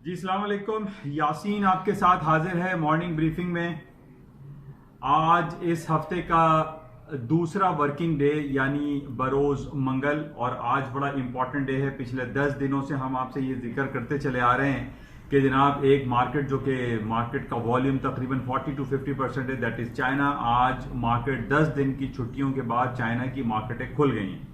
जी अस्सलाम वालेकुम। यासीन आपके साथ हाजिर है मॉर्निंग ब्रीफिंग में। आज इस हफ्ते का दूसरा वर्किंग डे यानी बरोज मंगल, और आज बड़ा इंपॉर्टेंट डे है। पिछले 10 दिनों से हम आपसे ये जिक्र करते चले आ रहे हैं कि जनाब एक मार्केट जो कि मार्केट का वॉल्यूम तकरीबन 40 to 50% है, दैट इज चाइना। आज मार्केट 10 दिन की छुट्टियों के बाद चाइना की मार्केटें खुल गई हैं।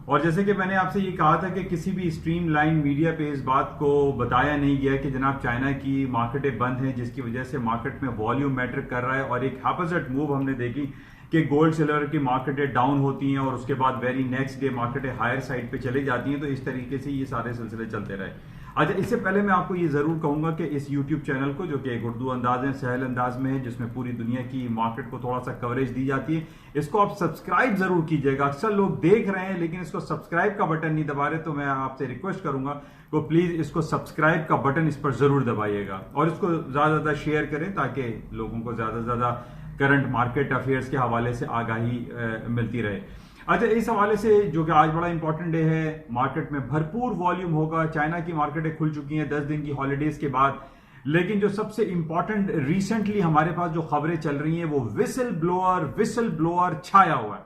और जैसे कि मैंने आपसे ये कहा था कि किसी भी स्ट्रीम लाइन मीडिया पे इस बात को बताया नहीं गया कि जनाब चाइना की मार्केटें बंद हैं, जिसकी वजह से मार्केट में वॉल्यूम मैटर कर रहा है। और एक ऑपोजिट मूव हमने देखी कि गोल्ड सिल्वर की मार्केटें डाउन होती हैं और उसके बाद वेरी नेक्स्ट डे मार्केटें हायर साइड पे चली जाती हैं। तो इस तरीके से ये सारे सिलसिले चलते रहे। अच्छा, इससे पहले मैं आपको ये जरूर कहूंगा कि इस YouTube चैनल को, जो कि एक उर्दू अंदाज है, सहल अंदाज में है, जिसमें पूरी दुनिया की मार्केट को थोड़ा सा कवरेज दी जाती है, इसको आप सब्सक्राइब जरूर कीजिएगा। अक्सर लोग देख रहे हैं लेकिन इसको सब्सक्राइब का बटन नहीं दबा रहे, तो मैं आपसे रिक्वेस्ट करूंगा कि प्लीज इसको सब्सक्राइब का बटन इस पर जरूर दबाइएगा और इसको ज्यादा से ज्यादा शेयर करें ताकि लोगों को ज्यादा से ज्यादा करंट मार्केट अफेयर्स के हवाले से आगाही मिलती रहे। अच्छा, इस हवाले से जो कि आज बड़ा इंपॉर्टेंट डे है, मार्केट में भरपूर वॉल्यूम होगा। चाइना की मार्केटें खुल चुकी हैं 10 दिन की हॉलीडेज के बाद, लेकिन जो सबसे इंपॉर्टेंट रिसेंटली हमारे पास जो खबरें चल रही हैं वो विसल ब्लोअर छाया हुआ है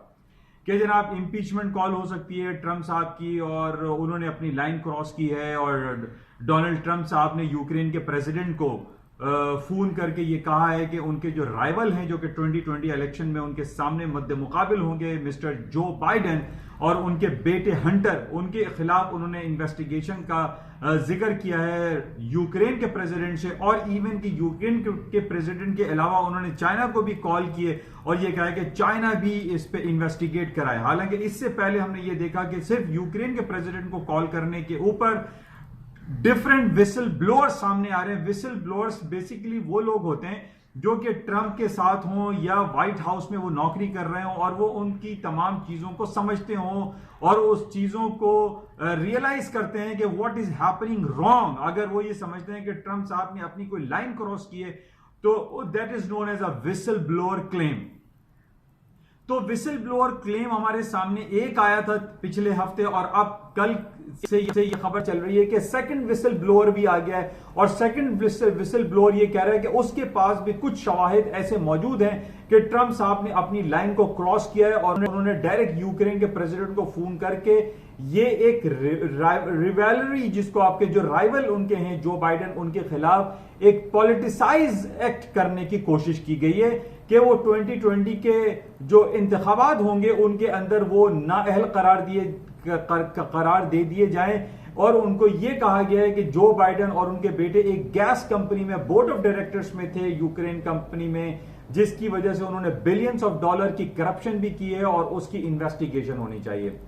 कि जनाब इम्पीचमेंट कॉल हो सकती है ट्रंप साहब की, और उन्होंने अपनी लाइन क्रॉस की है। और डोनाल्ड ट्रंप साहब ने यूक्रेन के प्रेसिडेंट को फोन करके ये कहा है कि उनके जो राइवल हैं, जो कि 2020 इलेक्शन में उनके सामने मद्दे मुकाबिल होंगे, मिस्टर जो बाइडेन और उनके बेटे हंटर, उनके खिलाफ उन्होंने इन्वेस्टिगेशन का जिक्र किया है यूक्रेन के प्रेसिडेंट से। और इवन कि यूक्रेन के प्रेसिडेंट के अलावा उन्होंने चाइना को भी कॉल किए और ये कहा कि चाइना भी इस पे इन्वेस्टिगेट कराए। हालांकि इससे पहले हमने ये देखा कि सिर्फ यूक्रेन के प्रेसिडेंट को कॉल करने के ऊपर डिफरेंट विसल ब्लोअर्स सामने आ रहे हैं। विसल ब्लोअर्स बेसिकली वो लोग होते हैं जो कि ट्रंप के साथ हों या व्हाइट हाउस में वो नौकरी कर रहे हों और वो उनकी तमाम चीजों को समझते हों और उस चीजों को रियलाइज करते हैं कि व्हाट इज हैपनिंग रॉन्ग। अगर वो ये समझते हैं कि ट्रंप साहब ने अपनी कोई लाइन क्रॉस की है तो that is known as a whistle blower claim. तो विसल ब्लोअर क्लेम हमारे सामने एक आया था पिछले हफ्ते, और अब कल से ये खबर चल रही है कि सेकंड विसल ब्लोअर भी आ गया है। और सेकंड विसल ब्लोअर ये कह रहा है कि उसके पास भी कुछ शवाहिद ऐसे मौजूद हैं कि ट्रंप साहब ने अपनी लाइन को क्रॉस किया है और उन्होंने डायरेक्ट यूक्रेन के प्रेसिडेंट को फोन करके ये एक रिवेलरी, जिसको आपके जो राइवल उनके हैं जो बाइडेन, उनके खिलाफ एक पॉलिटिसाइज एक्ट करने की कोशिश की गई है कि वो 2020 के जो इंतखाबात होंगे उनके अंदर वो नाअहल करार दे दिए जाएं। और उनको ये कहा गया है कि जो बाइडेन और उनके बेटे एक गैस कंपनी में बोर्ड ऑफ डायरेक्टर्स में थे, यूक्रेन कंपनी में, जिसकी वजह से उन्होंने बिलियंस ऑफ डॉलर की करप्शन भी की है और उसकी इन्वेस्टिगेशन होनी चाहिए।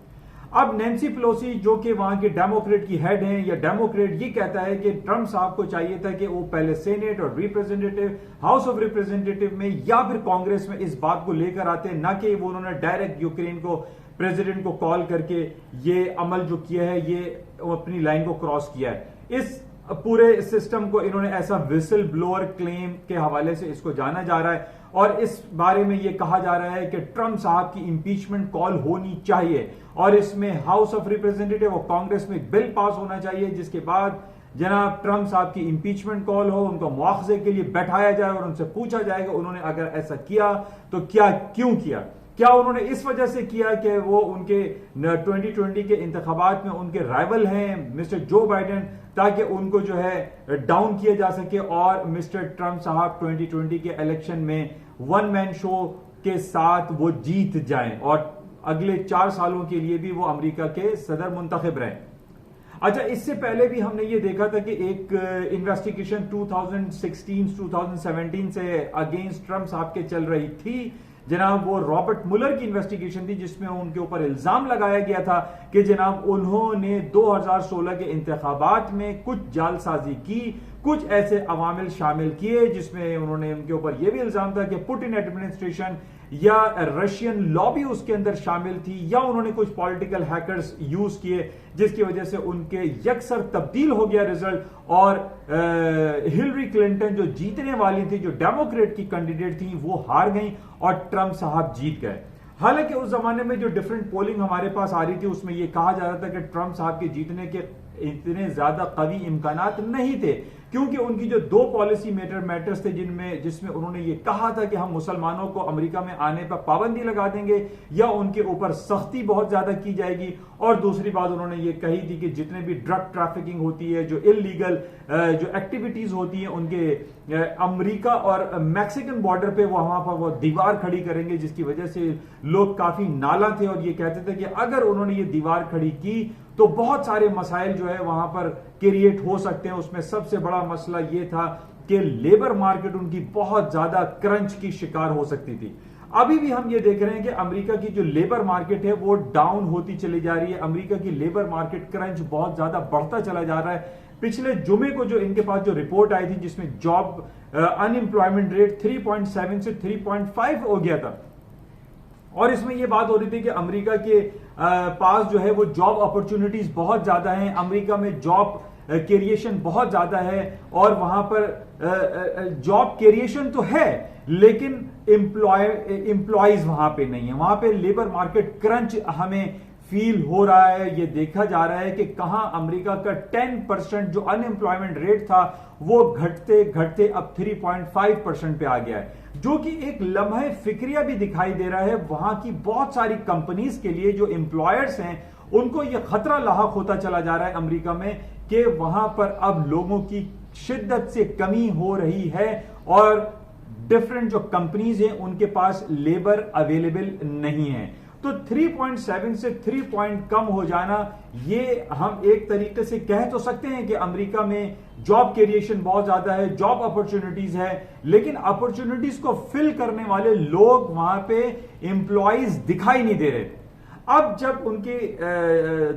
अब नैन्सी पेलोसी जो कि वहां के डेमोक्रेट की हेड हैं, या डेमोक्रेट, ये कहता है कि ट्रंप साहब को चाहिए था कि वो पहले सेनेट और रिप्रेजेंटेटिव, हाउस ऑफ रिप्रेजेंटेटिव में या फिर कांग्रेस में इस बात को लेकर आते, ना कि वो उन्होंने डायरेक्ट यूक्रेन को प्रेसिडेंट को कॉल करके ये अमल जो किया है, ये अपनी लाइन को क्रॉस किया है। इस पूरे सिस्टम को इन्होंने ऐसा विसल ब्लोअर क्लेम के हवाले से इसको जाना जा रहा है। और इस बारे में यह कहा जा रहा है कि ट्रंप साहब की इंपीचमेंट कॉल होनी चाहिए और इसमें हाउस ऑफ रिप्रेजेंटेटिव और कांग्रेस में बिल पास होना चाहिए, जिसके बाद जनाब ट्रंप साहब की इंपीचमेंट कॉल हो, उनको मुआवजे के लिए बैठाया जाए और उनसे पूछा जाए कि उन्होंने अगर ऐसा किया तो क्यों किया। क्या उन्होंने इस वजह से किया कि वो उनके 2020 के इंतखाबात में उनके राइवल हैं मिस्टर जो बाइडेन, ताकि उनको जो है डाउन किया जा सके और मिस्टर ट्रंप साहब 2020 के इलेक्शन में वन मैन शो के साथ वो जीत जाएं और अगले 4 सालों के लिए भी वो अमेरिका के सदर मुंतखब रहे। अच्छा, इससे पहले भी हमने ये देखा था कि एक इन्वेस्टिगेशन 2016-2017 से अगेंस्ट ट्रंप साहब के चल रही थी जनाब। वो रॉबर्ट मुलर की इन्वेस्टिगेशन थी जिसमें उनके ऊपर इल्जाम लगाया गया था कि जनाब उन्होंने 2016 के इंतखाबात में कुछ जालसाजी की, कुछ ऐसे अवामिल शामिल किए जिसमें उन्होंने, उनके ऊपर यह भी इल्जाम था कि पुतिन एडमिनिस्ट्रेशन या रशियन लॉबी उसके अंदर शामिल थी, या उन्होंने कुछ पॉलिटिकल हैकर्स यूज किए जिसकी वजह से उनके यकसर तब्दील हो गया रिजल्ट। और हिलरी क्लिंटन जो जीतने वाली थी, जो डेमोक्रेट की कैंडिडेट थी, वो हार गई और ट्रंप साहब जीत गए। हालांकि उस जमाने में जो डिफरेंट पोलिंग हमारे पास आ रही थी उसमें यह कहा जा रहा था कि ट्रंप साहब के जीतने के इतने ज्यादा कवी इम्कानात नहीं थे, क्योंकि उनकी जो दो पॉलिसी मैटर्स थे जिसमें उन्होंने ये कहा था कि हम मुसलमानों को अमेरिका में आने पर पाबंदी लगा देंगे या उनके ऊपर सख्ती बहुत ज्यादा की जाएगी, और दूसरी बात उन्होंने ये कही थी कि जितने भी ड्रग ट्रैफिकिंग होती है, जो इलीगल जो एक्टिविटीज होती हैं उनके अमेरिका और मैक्सिकन बॉर्डर पे वहां पर वो दीवार खड़ी करेंगे, जिसकी वजह से लोग काफी नाला थे और ये कहते थे कि अगर उन्होंने ये दीवार खड़ी की तो बहुत सारे मसाइल जो है वहां पर क्रिएट हो सकते हैं। उसमें सबसे बड़ा मसला ये था कि लेबर मार्केट उनकी बहुत ज्यादा क्रंच की शिकार हो सकती थी। अभी भी हम ये देख रहे हैं कि अमेरिका की जो लेबर मार्केट है वो डाउन होती चली जा रही है। अमेरिका की लेबर मार्केट क्रंच बहुत ज्यादा बढ़ता चला जा रहा है। पिछले जुमे को जो इनके पास जो रिपोर्ट आई थी जिसमें जॉब अनएम्प्लॉयमेंट रेट 3.7 से 3.5 हो गया था, और इसमें यह बात हो रही थी कि अमेरिका के पास जो है वो जॉब अपॉर्चुनिटीज बहुत ज्यादा हैं, अमेरिका में जॉब क्रिएशन बहुत ज्यादा है, और वहां पर जॉब क्रिएशन तो है लेकिन एम्प्लॉयज वहां पे नहीं है। वहां पे लेबर मार्केट क्रंच हमें फील हो रहा है। ये देखा जा रहा है कि कहां अमेरिका का 10% जो अनएम्प्लॉयमेंट रेट था वो घटते घटते अब 3.5% पे आ गया है, जो कि एक लम्हे फिक्रिया भी दिखाई दे रहा है वहां की बहुत सारी कंपनीज के लिए। जो एम्प्लॉयर्स हैं उनको यह खतरा लाहक होता चला जा रहा है अमेरिका में कि वहां पर अब लोगों की शिद्दत से कमी हो रही है और डिफरेंट जो कंपनीज हैं उनके पास लेबर अवेलेबल नहीं है। तो 3.7 से 3 पॉइंट कम हो जाना, ये हम एक तरीके से कह तो सकते हैं कि अमेरिका में जॉब क्रिएशन बहुत ज्यादा है, जॉब अपॉर्चुनिटीज है, लेकिन अपॉर्चुनिटीज को फिल करने वाले लोग वहां पे एम्प्लॉयज दिखाई नहीं दे रहे। अब जब उनके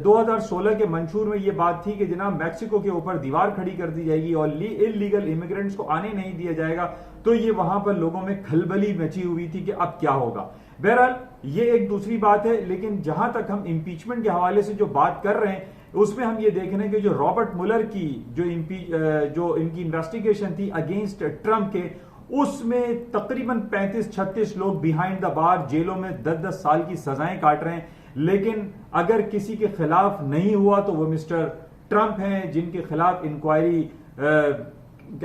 2016 के मंशूर में यह बात थी कि जनाब मैक्सिको के ऊपर दीवार खड़ी कर दी जाएगी और इलीगल इमिग्रेंट्स को आने नहीं दिया जाएगा, तो ये वहां पर लोगों में खलबली मची हुई थी कि अब क्या होगा। बहरहाल ये एक दूसरी बात है, लेकिन जहां तक हम इंपीचमेंट के हवाले से जो बात कर रहे हैं उसमें हम ये देख रहे हैं कि जो रॉबर्ट मुलर की जो इनकी इन्वेस्टिगेशन थी अगेंस्ट ट्रंप के, उसमें तकरीबन 35-36 लोग बिहाइंड द बार जेलों में 10-10 साल की सजाएं काट रहे हैं। लेकिन अगर किसी के खिलाफ नहीं हुआ तो वो मिस्टर ट्रंप हैं, जिनके खिलाफ इंक्वायरी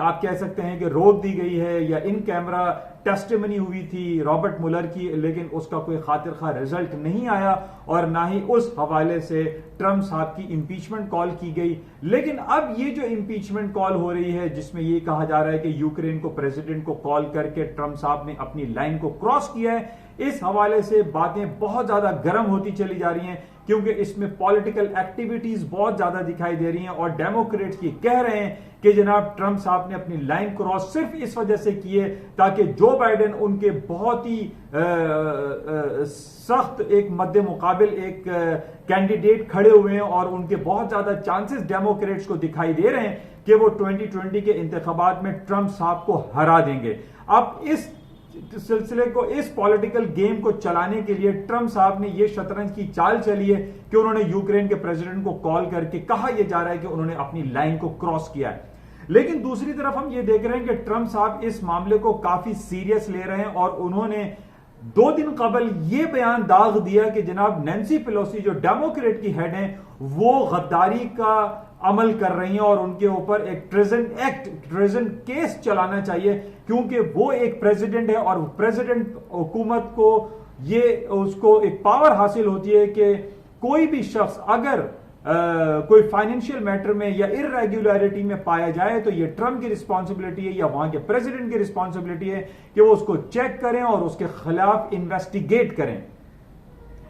आप कह सकते हैं कि रोक दी गई है या इन कैमरा टेस्टिमनी हुई थी रॉबर्ट मुलर की, लेकिन उसका कोई खातिर खा रिजल्ट नहीं आया और ना ही उस हवाले से ट्रंप साहब की इंपीचमेंट कॉल की गई। लेकिन अब ये जो इंपीचमेंट कॉल हो रही है जिसमें ये कहा जा रहा है कि यूक्रेन को प्रेसिडेंट को कॉल करके ट्रंप साहब ने अपनी लाइन को क्रॉस किया है, इस हवाले से बातें बहुत ज्यादा गर्म होती चली जा रही हैं, क्योंकि इसमें पॉलिटिकल एक्टिविटीज बहुत ज्यादा दिखाई दे रही हैं और डेमोक्रेट्स ये कह रहे हैं कि जनाब ट्रंप साहब ने अपनी लाइन क्रॉस सिर्फ इस वजह से की है ताकि जो बाइडेन उनके बहुत ही सख्त एक मद्दे मुकाबिल एक कैंडिडेट खड़े हुए हैं और उनके बहुत ज्यादा चांसेस डेमोक्रेट्स को दिखाई दे रहे हैं कि वो 2020 के इंतखाबात में ट्रंप साहब को हरा देंगे। अब इस सिलसिले को, इस पॉलिटिकल गेम को चलाने के लिए ट्रंप साहब ने यह शतरंज की चाल चली है कि उन्होंने यूक्रेन के प्रेसिडेंट को कॉल करके कहा यह जा रहा है कि उन्होंने अपनी लाइन को क्रॉस किया है। लेकिन दूसरी तरफ हम ये देख रहे हैं कि ट्रंप साहब इस मामले को काफी सीरियस ले रहे हैं और उन्होंने 2 दिन कबल यह बयान दाग दिया कि जनाब नैन्सी पेलोसी जो डेमोक्रेट की हेड हैं वो गद्दारी का अमल कर रही हैं और उनके ऊपर एक ट्रेजन केस चलाना चाहिए, क्योंकि वो एक प्रेसिडेंट है और प्रेसिडेंट हुकूमत को ये उसको एक पावर हासिल होती है कि कोई भी शख्स अगर कोई फाइनेंशियल मैटर में या इर्रेगुलरिटी में पाया जाए तो ये ट्रंप की रिस्पॉन्सिबिलिटी है या वहां के प्रेसिडेंट की रिस्पॉन्सिबिलिटी है कि वो उसको चेक करें और उसके खिलाफ इन्वेस्टिगेट करें।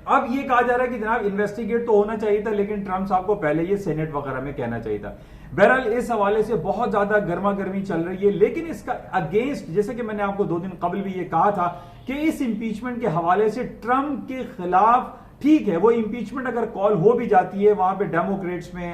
अब ये कहा जा रहा है कि जनाब इन्वेस्टिगेट तो होना चाहिए था, लेकिन ट्रंप साहब को पहले ये सेनेट वगैरह में कहना चाहिए था। बहरहाल इस हवाले से बहुत ज्यादा गर्मा गर्मी चल रही है, लेकिन इसका अगेंस्ट, जैसे कि मैंने आपको 2 दिन कबल भी ये कहा था कि इस इंपीचमेंट के हवाले से ट्रंप के खिलाफ ठीक है वो इंपीचमेंट अगर कॉल हो भी जाती है वहां पे डेमोक्रेट्स में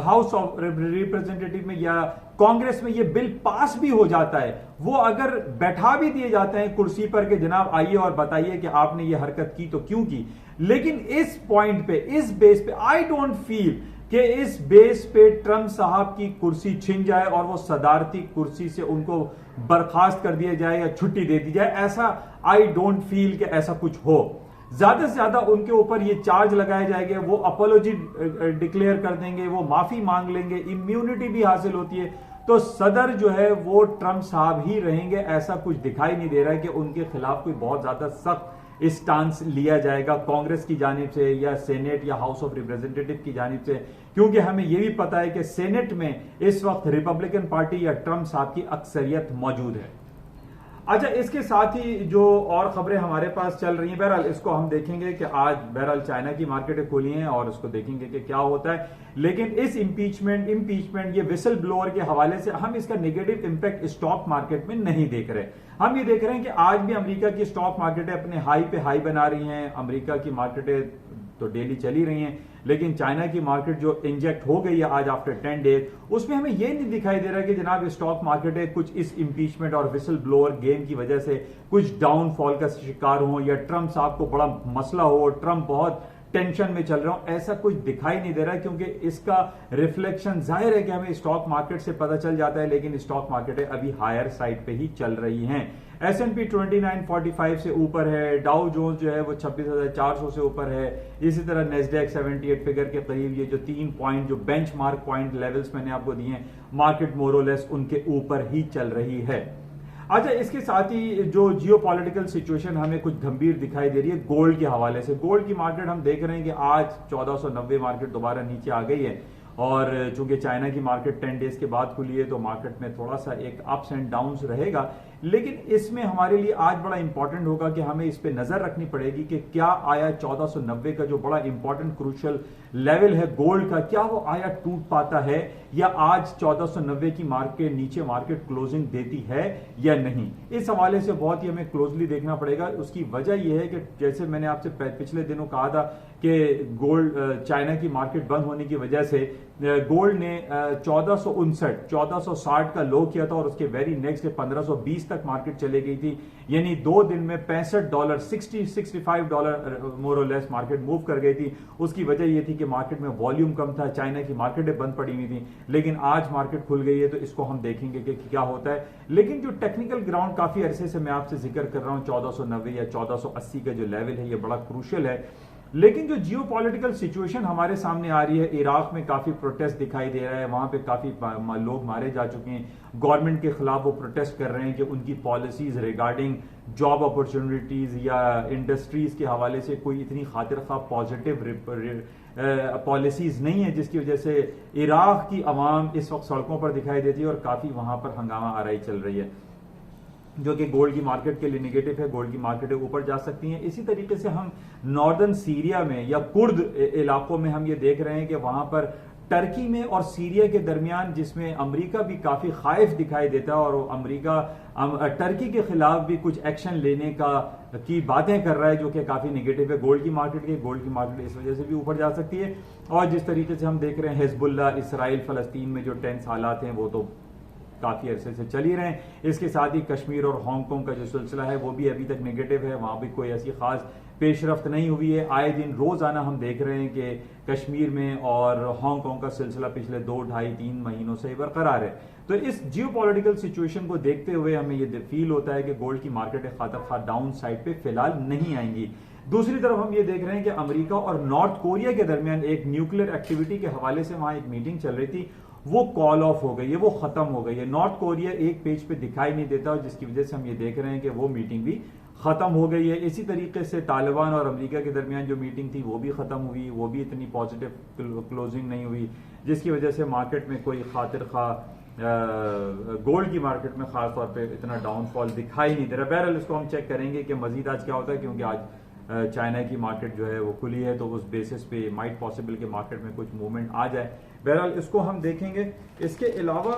हाउस ऑफ रिप्रेजेंटेटिव में या कांग्रेस में ये बिल पास भी हो जाता है, वो अगर बैठा भी दिए जाते हैं कुर्सी पर कि जनाब आइए और बताइए कि आपने ये हरकत की तो क्यों की, लेकिन इस पॉइंट पे, इस बेस पे आई डोंट फील कि इस बेस पे ट्रंप साहब की कुर्सी छिन जाए और वो सदारती कुर्सी से उनको बर्खास्त कर दिया जाए या छुट्टी दे दी जाए। ऐसा आई डोंट फील कि ऐसा कुछ हो। ज्यादा से ज्यादा उनके ऊपर ये चार्ज लगाए जाएंगे, वो अपोलॉजी डिक्लेयर कर देंगे, वो माफी मांग लेंगे, इम्यूनिटी भी हासिल होती है। तो सदर जो है वो ट्रंप साहब ही रहेंगे। ऐसा कुछ दिखाई नहीं दे रहा है कि उनके खिलाफ कोई बहुत ज्यादा सख्त स्टांस लिया जाएगा कांग्रेस की जानिब से या सेनेट या हाउस ऑफ रिप्रेजेंटेटिव की जानिब से, क्योंकि हमें यह भी पता है कि सेनेट में इस वक्त रिपब्लिकन पार्टी या ट्रंप साहब की अक्सरियत मौजूद है। अच्छा, इसके साथ ही जो और खबरें हमारे पास चल रही हैं, बहरहाल इसको हम देखेंगे कि आज बहरहाल चाइना की मार्केटें खुली हैं और उसको देखेंगे कि क्या होता है। लेकिन इस इम्पीचमेंट ये विसल ब्लोअर के हवाले से हम इसका नेगेटिव इंपैक्ट स्टॉक मार्केट में नहीं देख रहे। हम ये देख रहे हैं कि आज भी अमेरिका की स्टॉक मार्केटें अपने हाई पे हाई बना रही हैं। अमेरिका की मार्केटें तो डेली चली रही हैं, लेकिन चाइना की मार्केट जो इंजेक्ट हो गई है आज आफ्टर 10 डेज, उसमें हमें यह नहीं दिखाई दे रहा कि जनाब स्टॉक मार्केटें कुछ इस इंपीचमेंट और विसल ब्लोअर गेम की वजह से कुछ डाउनफॉल का शिकार हो या ट्रंप साहब को बड़ा मसला हो, ट्रंप बहुत टेंशन में चल रहा हूं, ऐसा कुछ दिखाई नहीं दे रहा है। क्योंकि इसका रिफ्लेक्शन जाहिर है कि हमें स्टॉक मार्केट से पता चल जाता है, लेकिन स्टॉक मार्केटें अभी हायर साइड पे ही चल रही हैं। S&P 2945 से ऊपर है, डाउ जोन्स जो है वो 26,400 से ऊपर है, इसी तरह नेस्डैक 78 फिगर के करीब, ये जो 3 पॉइंट जो बेंचमार्क पॉइंट लेवल्स मैंने आपको दिए हैं, मार्केट मोरोलेस उनके ऊपर ही चल रही है। अच्छा, इसके साथ ही जो जियोपॉलिटिकल सिचुएशन हमें कुछ गंभीर दिखाई दे रही है गोल्ड के हवाले से। गोल्ड की मार्केट हम देख रहे हैं कि आज 1490 मार्केट दोबारा नीचे आ गई है, और चूंकि चाइना की मार्केट 10 डेज के बाद खुली है तो मार्केट में थोड़ा सा एक अप्स एंड डाउन्स रहेगा। लेकिन इसमें हमारे लिए आज बड़ा इंपॉर्टेंट होगा कि हमें इस पे नजर रखनी पड़ेगी कि क्या आया 1490 का जो बड़ा इंपॉर्टेंट क्रूशियल लेवल है गोल्ड का, क्या वो आया टूट पाता है या आज 1490 की मार्केट नीचे मार्केट क्लोजिंग देती है या नहीं। इस हवाले से बहुत ही हमें क्लोजली देखना पड़ेगा। उसकी वजह यह है कि जैसे मैंने आपसे पिछले दिनों कहा था कि गोल्ड चाइना की मार्केट बंद होने की वजह से गोल्ड ने 1460 का लो किया था और उसके वेरी नेक्स्ट डे 1520 तक मार्केट चले गई थी। यानी 2 दिन में $65 $65 मोरलेस मार्केट मूव कर गई थी। उसकी वजह यह थी कि मार्केट में वॉल्यूम कम था, चाइना की मार्केटें बंद पड़ी हुई थी, लेकिन आज मार्केट खुल गई है तो इसको हम देखेंगे कि क्या होता है। लेकिन जो टेक्निकल ग्राउंड काफी अरसे से मैं आपसे जिक्र कर रहा हूं 1490 या 1480 का जो लेवल है ये बड़ा क्रूशियल है। लेकिन जो जियोपॉलिटिकल सिचुएशन हमारे सामने आ रही है, इराक में काफी प्रोटेस्ट दिखाई दे रहा है, वहां पे काफी लोग मारे जा चुके हैं, गवर्नमेंट के खिलाफ वो प्रोटेस्ट कर रहे हैं कि उनकी पॉलिसीज रिगार्डिंग जॉब अपॉर्चुनिटीज या इंडस्ट्रीज के हवाले से कोई इतनी खातिर खा पॉजिटिव पॉलिसीज नहीं है, जिसकी वजह से इराक की अवाम इस वक्त सड़कों पर दिखाई देती है और काफी वहां पर हंगामा आराई चल रही है, जो कि गोल्ड की मार्केट के लिए नेगेटिव है। गोल्ड की मार्केटें ऊपर जा सकती हैं। इसी तरीके से हम नॉर्दर्न सीरिया में या कुर्द इलाकों में हम ये देख रहे हैं कि वहां पर टर्की में और सीरिया के दरमियान, जिसमें अमेरिका भी काफी खाइफ दिखाई देता है और अमेरिका टर्की के खिलाफ भी कुछ एक्शन लेने की बातें कर रहा है, जो कि काफी नेगेटिव है गोल्ड की मार्केट के। गोल्ड की मार्केट इस वजह से भी ऊपर जा सकती है। और जिस तरीके से हम देख रहे हैं हिजबुल्लाह, इसराइल, फलस्तीन में जो टेंस हालात हैं वो तो काफी अरसे से चल ही रहे हैं। इसके साथ ही कश्मीर और हांगकांग का जो सिलसिला है वो भी अभी तक नेगेटिव है, वहां भी कोई ऐसी खास पेशरफ्त नहीं हुई है। आए दिन रोजाना हम देख रहे हैं कि कश्मीर में और हांगकांग का सिलसिला पिछले 2, 2.5, 3 महीनों से बरकरार है। तो इस जियोपॉलिटिकल सिचुएशन को देखते हुए हमें ये फील होता है कि गोल्ड की मार्केटें खातर डाउन साइड पे फिलहाल नहीं आएंगी। दूसरी तरफ हम ये देख रहे हैं कि अमेरिका और नॉर्थ कोरिया के दरमियान एक न्यूक्लियर एक्टिविटी के हवाले से वहां एक मीटिंग चल रही थी, वो कॉल ऑफ हो गई है, वो खत्म हो गई है। नॉर्थ कोरिया एक पेज पे दिखाई नहीं देता और जिसकी वजह से हम ये देख रहे हैं कि वो मीटिंग भी खत्म हो गई है। इसी तरीके से तालिबान और अमेरिका के दरमियान जो मीटिंग थी वो भी खत्म हुई, वो भी इतनी पॉजिटिव क्लोजिंग नहीं हुई, जिसकी वजह से मार्केट में कोई खातिर खा गोल्ड की मार्केट में खास तौर पे इतना डाउनफॉल दिखाई नहीं दे रहा। बहरहाल इसको हम चेक करेंगे कि मजीद आज क्या होता है, क्योंकि आज चाइना की मार्केट जो है वो खुली है, तो उस बेसिस पे माइट पॉसिबल कि मार्केट में कुछ मूवमेंट आ जाए। बहरहाल इसको हम देखेंगे। इसके अलावा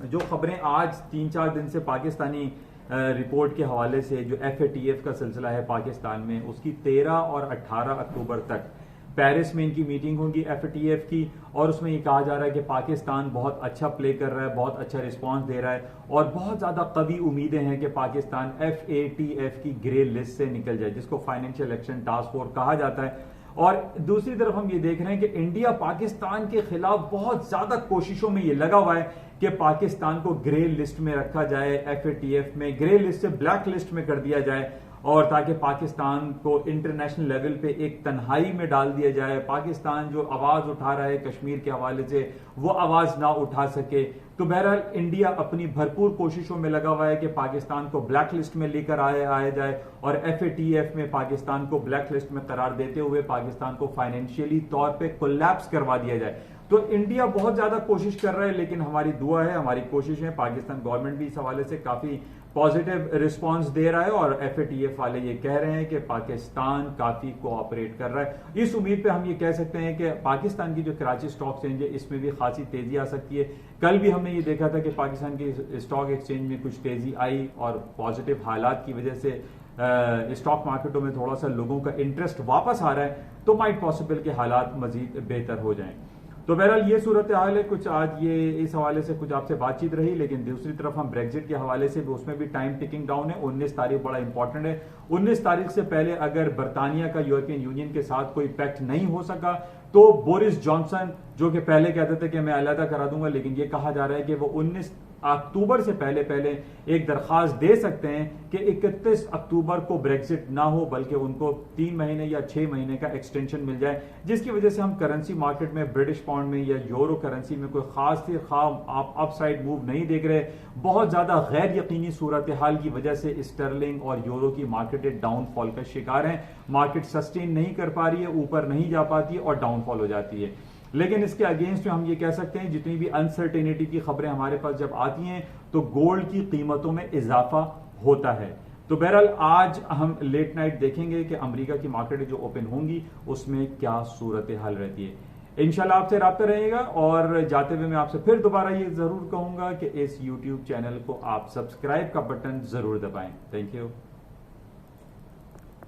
जो खबरें आज 3-4 दिन से पाकिस्तानी रिपोर्ट के हवाले से, जो FATF का सिलसिला है पाकिस्तान में, उसकी 13 और 18 अक्टूबर तक पेरिस में इनकी मीटिंग होगी FATF की, और उसमें ये कहा जा रहा है कि पाकिस्तान बहुत अच्छा प्ले कर रहा है, बहुत अच्छा रिस्पांस दे रहा है और बहुत ज्यादा कवी उम्मीदें हैं कि पाकिस्तान FATF की ग्रे लिस्ट से निकल जाए, जिसको फाइनेंशियल एक्शन टास्क फोर्स कहा जाता है। और दूसरी तरफ हम ये देख रहे हैं कि इंडिया पाकिस्तान के खिलाफ बहुत ज्यादा कोशिशों में ये लगा हुआ है कि पाकिस्तान को ग्रे लिस्ट में रखा जाए, FATF में ग्रे लिस्ट से ब्लैक लिस्ट में कर दिया जाए। और ताकि पाकिस्तान को इंटरनेशनल लेवल पे एक तन्हाई में डाल दिया जाए, पाकिस्तान जो आवाज उठा रहा है कश्मीर के हवाले से वो आवाज ना उठा सके। तो बहरहाल इंडिया अपनी भरपूर कोशिशों में लगा हुआ है कि पाकिस्तान को ब्लैक लिस्ट में लेकर आया जाए और FATF में पाकिस्तान को ब्लैक लिस्ट में करार देते हुए पाकिस्तान को फाइनेंशियली तौर पे कोलैप्स करवा दिया जाए। तो इंडिया बहुत ज्यादा कोशिश कर रहा है, लेकिन हमारी दुआ है, हमारी कोशिश है, पाकिस्तान गवर्नमेंट भी इस हवाले से काफी पॉजिटिव रिस्पांस दे रहा है और FATF वाले ये कह रहे हैं कि पाकिस्तान काफी कोऑपरेट कर रहा है। इस उम्मीद पे हम ये कह सकते हैं कि पाकिस्तान की जो कराची स्टॉक एक्सचेंज है इसमें भी खासी तेजी आ सकती है। कल भी हमने ये देखा था कि पाकिस्तान की स्टॉक एक्सचेंज में कुछ तेजी आई और पॉजिटिव हालात की वजह से स्टॉक मार्केटों में थोड़ा सा लोगों का इंटरेस्ट वापस आ रहा है, तो माइट पॉसिबल के हालात मजीद बेहतर हो जाएं। तो बहरहाल ये सूरत हाल है कुछ आज, ये इस हवाले से कुछ आपसे बातचीत रही। लेकिन दूसरी तरफ हम ब्रेग्जिट के हवाले से भी, उसमें भी टाइम टिकिंग डाउन है। 19 तारीख बड़ा इंपॉर्टेंट है। 19 तारीख से पहले अगर बरतानिया का यूरोपियन यूनियन के साथ कोई पैक्ट नहीं हो सका तो बोरिस जॉनसन, जो कि पहले कहते थे कि मैं अलहदा करा दूंगा, लेकिन ये कहा जा रहा है कि वो 19 अक्टूबर से पहले एक दरखास्त दे सकते हैं कि 31 अक्टूबर को ब्रेक्सिट ना हो, बल्कि उनको 3 महीने या 6 महीने का एक्सटेंशन मिल जाए, जिसकी वजह से हम करेंसी मार्केट में ब्रिटिश पाउंड में या यूरो करेंसी में कोई खास आप अपसाइड मूव नहीं देख रहे। बहुत ज्यादा गैर यकीनी सूरत हाल की वजह से स्टर्लिंग और यूरो की मार्केट डाउनफॉल का शिकार है। मार्केट सस्टेन नहीं कर पा रही है, ऊपर नहीं जा पाती है और डाउनफॉल हो जाती है। लेकिन इसके अगेंस्ट में हम ये कह सकते हैं जितनी भी अनसर्टेनिटी की खबरें हमारे पास जब आती हैं तो गोल्ड की कीमतों में इजाफा होता है। तो बहरहाल आज हम लेट नाइट देखेंगे कि अमेरिका की मार्केट जो ओपन होंगी उसमें क्या सूरत हाल रहती है। इंशाल्लाह आपसे राब्ता रहेगा और जाते हुए मैं आपसे फिर दोबारा ये जरूर कहूंगा कि इस YouTube चैनल को आप सब्सक्राइब का बटन जरूर दबाएं। Thank you.